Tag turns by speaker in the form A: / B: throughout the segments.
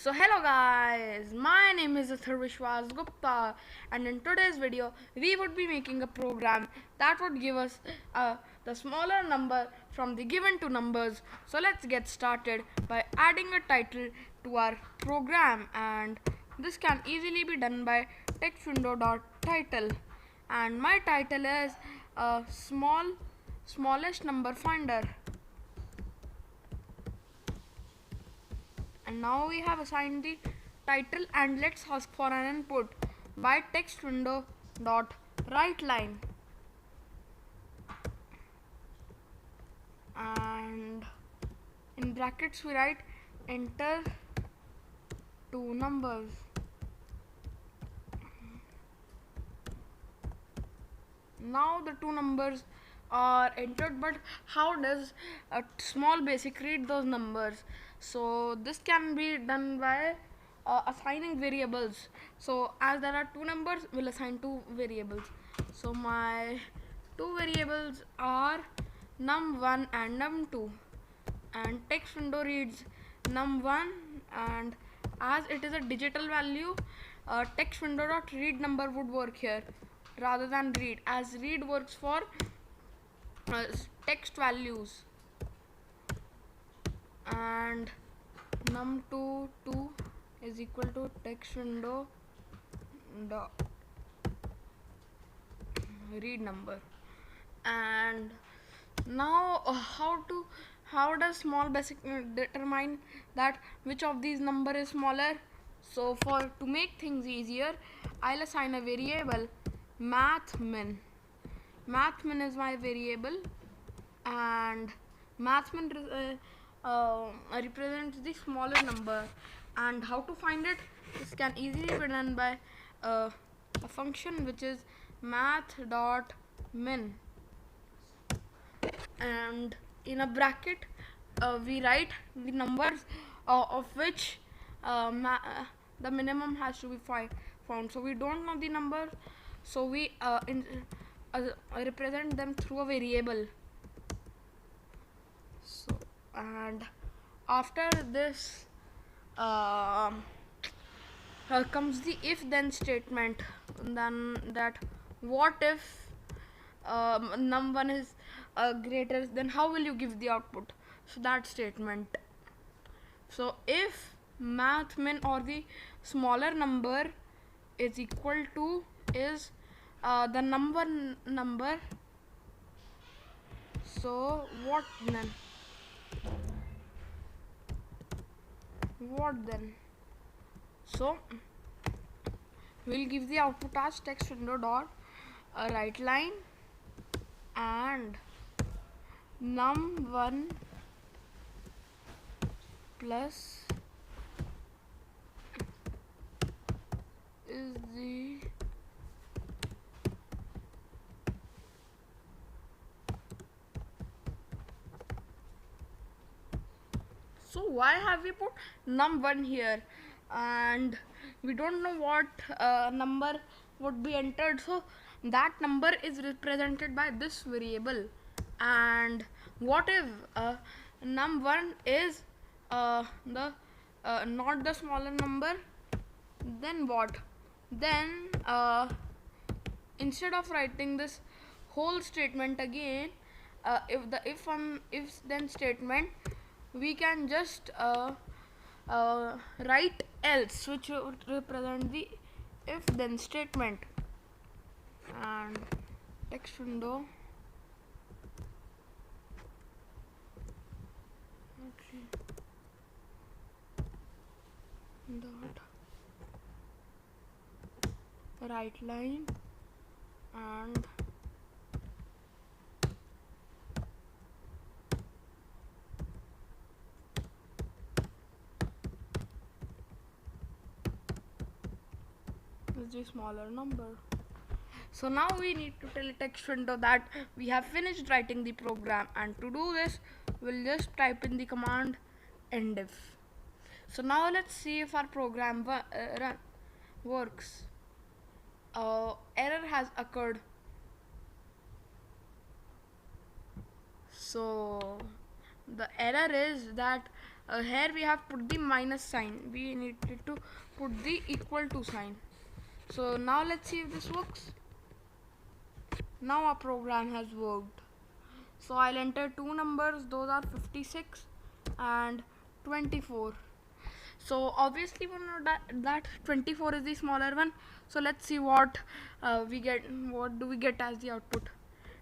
A: So hello guys, my name is Athar Vishwas Gupta, and in today's video we would be making a program that would give us the smaller number from the given two numbers. So let's get started by adding a title to our program, and this can easily be done by text window.title, and my title is smallest number finder. And now we have assigned the title, and let's ask for an input by text window dot write line, and in brackets we write enter two numbers. Now the two numbers are entered, but how does a small basic read those numbers? So this can be done by assigning variables. So as there are two numbers, we'll assign two variables. So my two variables are num1 and num2, and text window reads num1, and as it is a digital value, text window dot read number would work here rather than read, as read works for uh, text values. And num2 2 is equal to text window dot read number. And now how does small basic determine that which of these number is smaller? So for to make things easier, I'll assign a variable mathmin. Mathmin is my variable, and mathmin represents the smaller number. And how to find it? This can easily be done by a function which is math.min, and in a bracket we write the numbers of which the minimum has to be found. So we don't know the number, so we represent them through a variable. So, and after this comes the if then statement, then that what if num1 is greater, then how will you give the output? So that statement. So if mathmin, or the smaller number, is equal to is the number, so what then? So we'll give the output as text window dot write line, and num1 plus is the so why have we put num1 here, and we don't know what number would be entered? So that number is represented by this variable. And what if num1 is the not the smaller number? Then what? Then instead of writing this whole statement again, if then statement, we can just write else, which would represent the if then statement. And text window dot write line, and is the smaller number. So now we need to tell text window that we have finished writing the program, and to do this we'll just type in the command endif. So now let's see if our program works. Error has occurred. So the error is that here we have put the minus sign, we needed to put the equal to sign. So now let's see if this works. Now our program has worked. So I'll enter two numbers, those are 56 and 24. So obviously we know that 24 is the smaller one. So let's see what we get. What do we get as the output?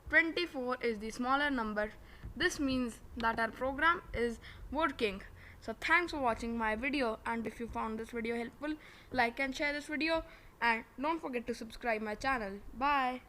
A: 24 is the smaller number. This means that our program is working. So thanks for watching my video, and if you found this video helpful, like and share this video, and don't forget to subscribe my channel. Bye.